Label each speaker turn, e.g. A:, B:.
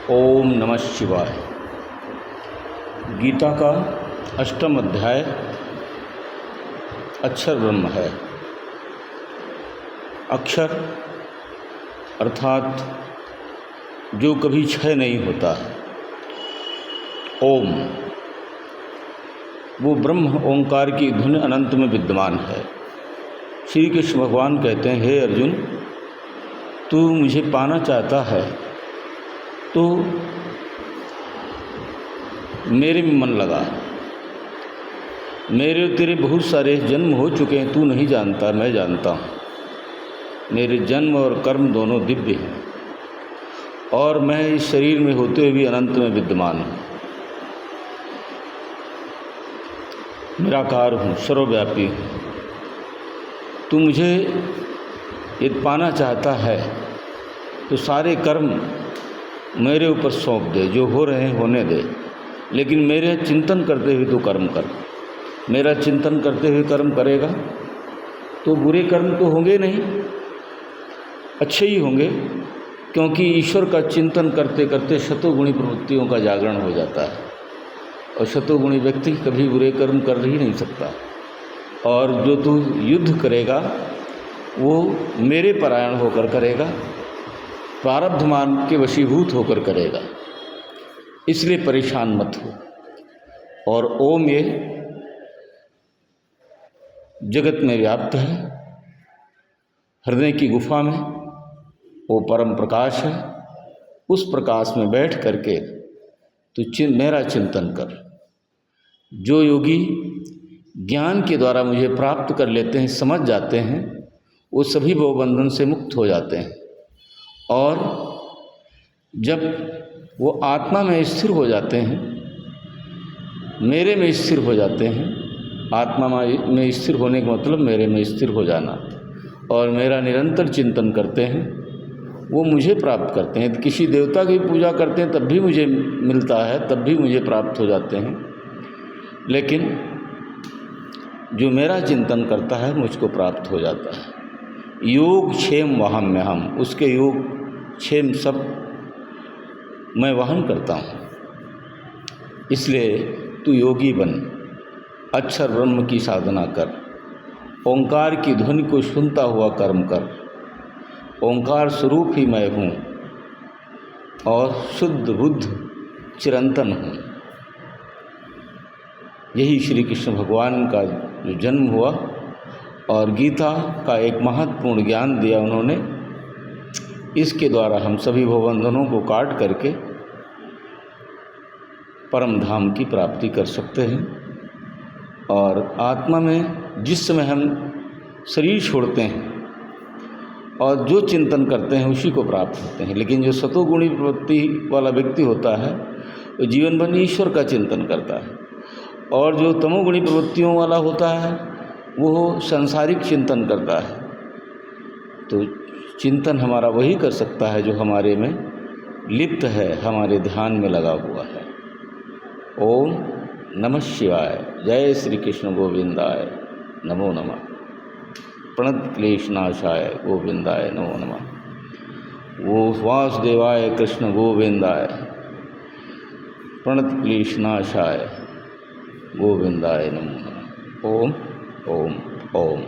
A: ओम नमः शिवाय। गीता का 8वां अध्याय अक्षर ब्रह्म है। अक्षर अर्थात जो कभी क्षय नहीं होता है। ओम वो ब्रह्म ओंकार की धुन अनंत में विद्यमान है। श्री कृष्ण भगवान कहते हैं, हे अर्जुन, तू मुझे पाना चाहता है तो मेरे में मन लगा। मेरे तेरे बहुत सारे जन्म हो चुके हैं, तू नहीं जानता, मैं जानता हूँ। मेरे जन्म और कर्म दोनों दिव्य हैं और मैं इस शरीर में होते हुए भी अनंत में विद्यमान हूँ। निराकार हूँ, सर्वव्यापी हूँ। तू मुझे यदि पाना चाहता है तो सारे कर्म मेरे ऊपर सौंप दे, जो हो रहे हैं होने दे, लेकिन मेरे चिंतन करते हुए तो कर्म कर। मेरा चिंतन करते हुए कर्म करेगा तो बुरे कर्म तो होंगे नहीं, अच्छे ही होंगे, क्योंकि ईश्वर का चिंतन करते करते शतोगुणी प्रवृत्तियों का जागरण हो जाता है और शतोगुणी व्यक्ति कभी बुरे कर्म कर ही नहीं सकता। और जो तू युद्ध करेगा वो मेरे परायण होकर करेगा, प्रारब्धमान के वशीभूत होकर करेगा, इसलिए परेशान मत हो। और ओम ये जगत में व्याप्त है, हृदय की गुफा में वो परम प्रकाश है। उस प्रकाश में बैठ करके तू मेरा चिंतन कर। जो योगी ज्ञान के द्वारा मुझे प्राप्त कर लेते हैं, समझ जाते हैं, वो सभी भवबंधन से मुक्त हो जाते हैं। और जब वो आत्मा में स्थिर हो जाते हैं, मेरे में स्थिर हो जाते हैं, आत्मा में स्थिर होने का मतलब मेरे में स्थिर हो जाना, और मेरा निरंतर चिंतन करते हैं, वो मुझे प्राप्त करते हैं। किसी देवता की पूजा करते हैं तब भी मुझे मिलता है, तब भी मुझे प्राप्त हो जाते हैं, लेकिन जो मेरा चिंतन करता है मुझको प्राप्त हो जाता है। योग क्षेम वहम में हम, उसके योग क्षेम सब मैं वहन करता हूँ। इसलिए तू योगी बन, अक्षर ब्रह्म की साधना कर, ओंकार की ध्वनि को सुनता हुआ कर्म कर। ओंकार स्वरूप ही मैं हूँ और शुद्ध बुद्ध चिरंतन हूँ। यही श्री कृष्ण भगवान का जो जन्म हुआ और गीता का एक महत्वपूर्ण ज्ञान दिया उन्होंने, इसके द्वारा हम सभी भवबंधनों को काट करके परम धाम की प्राप्ति कर सकते हैं। और आत्मा में जिस समय हम शरीर छोड़ते हैं और जो चिंतन करते हैं उसी को प्राप्त होते हैं। लेकिन जो सतोगुणी प्रवृत्ति वाला व्यक्ति होता है वो जीवन भर ईश्वर का चिंतन करता है, और जो तमोगुणी प्रवृत्तियों वाला होता है वो सांसारिक चिंतन करता है। तो चिंतन हमारा वही कर सकता है जो हमारे में लिप्त है, हमारे ध्यान में लगा हुआ है। ओम नमः शिवाय। जय श्री कृष्ण गोविंदाय नमो नमः। प्रणत क्लेशनाशाय गोविंदाय नमो नमः। वो वासुदेवाय कृष्ण गोविंदाय प्रणत क्लेशनाशाय गोविंदाय नमो नमः। ओम ओम ओम।